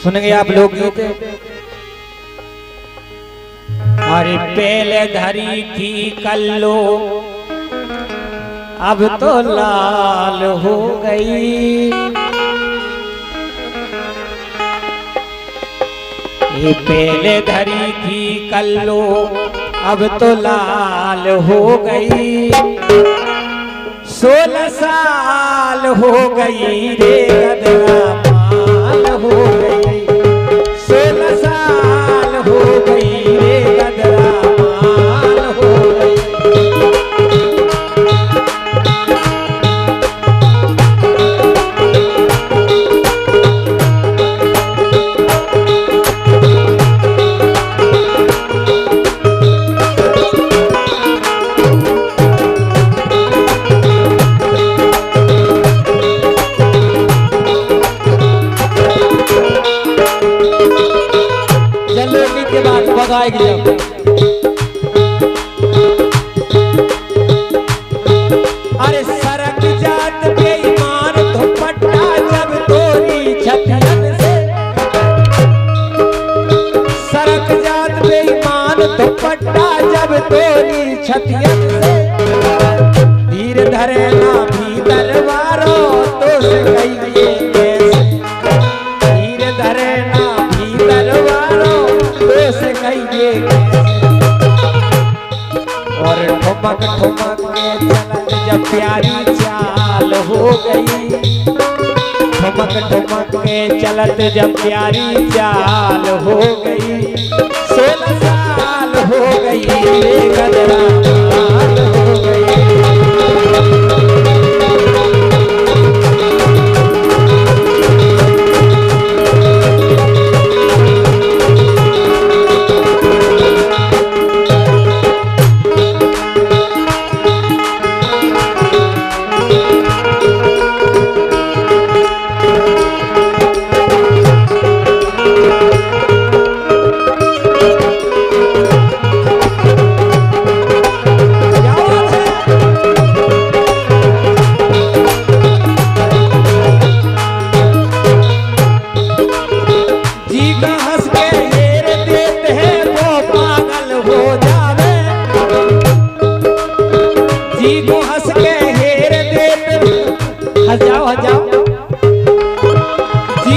सुनेंगे आप लोग गीत। अरे पहले धरी थी कल्लो अब तो लाल हो गई, ये पहले धरी थी कल्लो अब तो लाल हो गई। 16 साल हो गई रे गदरा माल हो गई, 16 साल हो गई रे गदरा माल हो गई। के बाद बगाएगी जब अरे सरक जात बेईमान दुपट्टा जब तोरी छतियन से, सरक जात बेईमान दुपट्टा जब तोरी छतियन से। धीर धरे ना भी तलवारों तो से गई ये कैसे, धीर धरे ना भी तलवारों से कहिए। और ठुमक ठुमक के चलत जब प्यारी चाल हो गई, ठुमक ठुमक के चलत जब प्यारी चाल हो गई। 16 साल हो गई रे गदरा माल हो गई। जी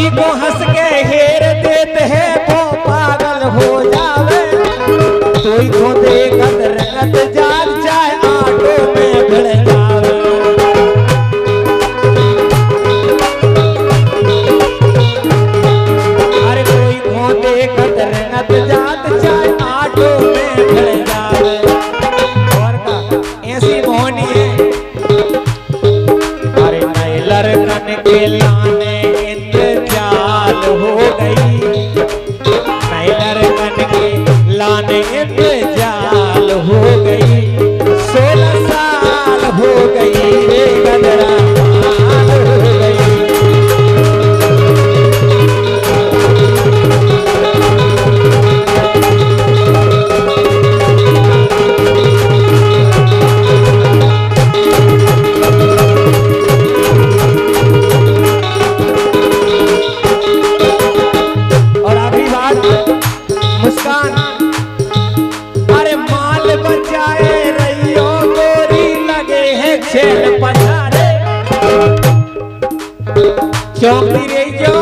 को हंस के हेर देते हैं वो पागल हो जावे। कोई को देखत रंगत जाग जाए आटो में भिड़ जावे। अरे कोई को देखत रंगत जाग जाए आटो में भिड़ जावे। और का ऐसी मोहनी है लड़कन के लाने इंतजार हो गई, नए लड़कन के लाने इंतजार हो गई। 16 साल हो गई रे गदरा माल हो गई। अरे माल बचाए रहियो गोरी लगे है छेल पछारे, चौकी रही जो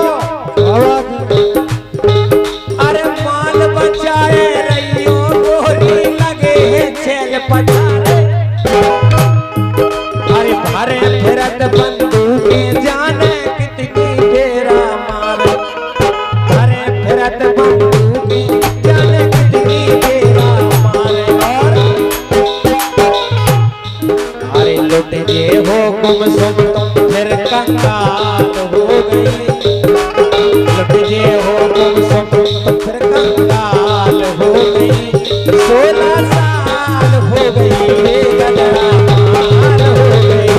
अरे माल बचाए रहियो गोरी लगे है छेल पछारे। अरे भरे फिरत बंदूके जाने कितनी तेरा मारे, भरे फिरत बंदूके जाने कितनी तेरा मारे। और अरे लुट जे हो गुमसुम तुम फिर कंगाल हो गई, लुट जे हो गुमसुम तुम फिर कंगाल हो गई। 16 साल हो गई रे गदरा माल हो गई।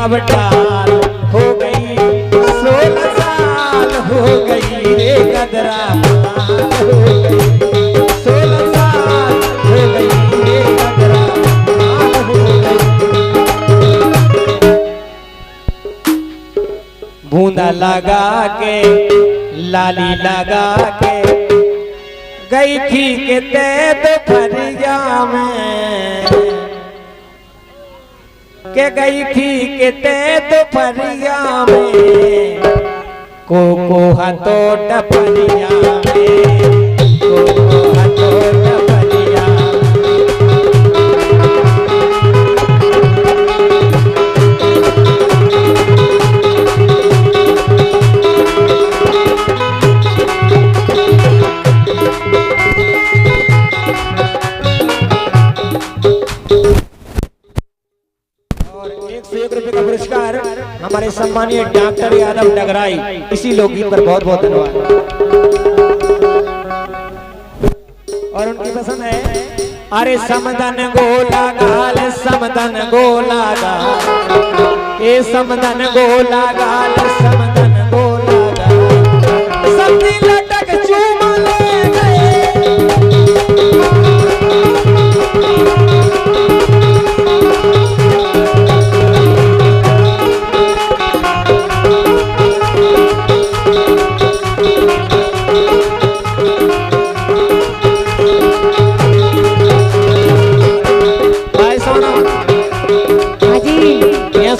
अब डाल हो गई, 16 साल हो गई रे गदरा माल हो गई, 16 साल हो गई रे गदरा माल हो गई। बूंदा लगा के लाली लगा के गई थी किते दोपहरिया में, के गई थी किते दोपहरिया में, को हतो टपरिया में, को हतो टपरिया ₹101 का पुरस्कार हमारे सम्मानीय डॉक्टर यादव डगराई, इसी लोकगीत पर बहुत बहुत धन्यवाद। और उनकी पसंद है अरे समदन गोला गाल, समदन गोला गाल, ए समदन गोला गाल, समदन गोला गाल, सब लटक चूमा ले गए।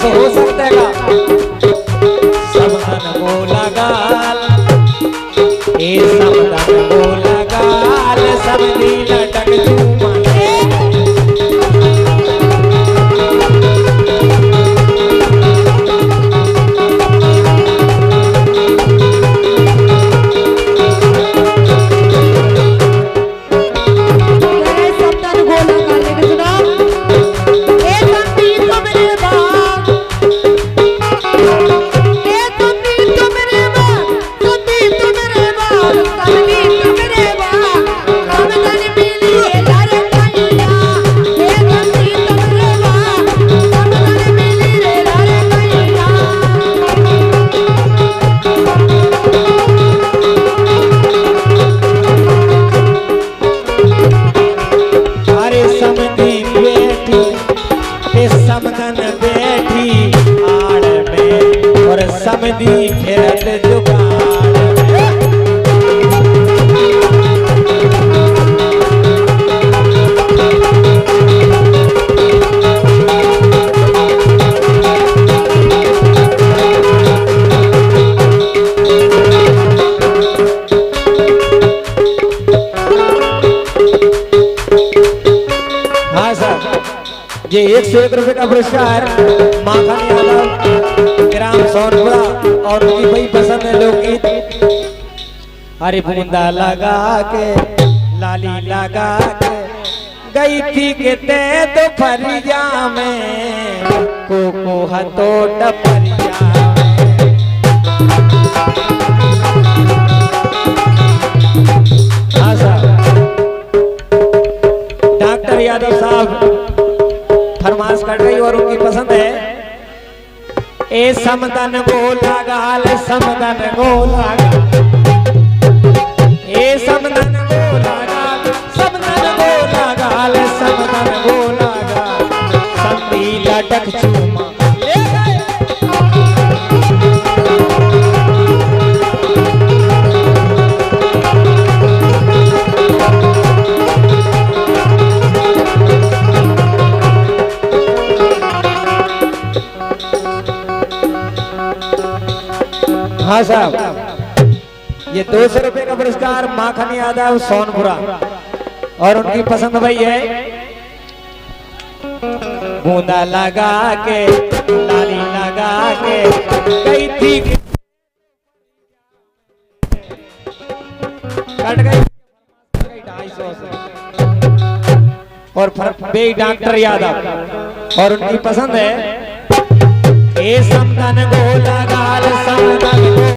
हो सकता है समदन गोला गाल, ए समदन गोला गाल, सब लटक चूमा समधी फिरत जुगाड़ हाँ सर, ये ₹101 का पुरस्कार माखन यादव ग्राम सोनपुरा और उनकी बड़ी पसंद है लोकगीत अरे बूंदा लगा के लाली लगा के गई थी किते दोपहरिया में, को हतो टपरिया हाँ साहब, डॉक्टर यादव साहब फरमाइश कर रही और उनकी पसंद है ए समदन गोला गाल, समदन गोला गाल, ए समदन गोला गाल, समदन गोला गाल, समदन गोला गाल, संती लटक चूमा ले गए। हाँ साहब, ये ₹200 का पुरस्कार माखन यादव सोनपुरा और उनकी पसंद भाई है बूंदा लगा के लाली लगा के गई थी कट गई 250 और बे डॉक्टर यादव और उनकी पसंद है ए समदन गोला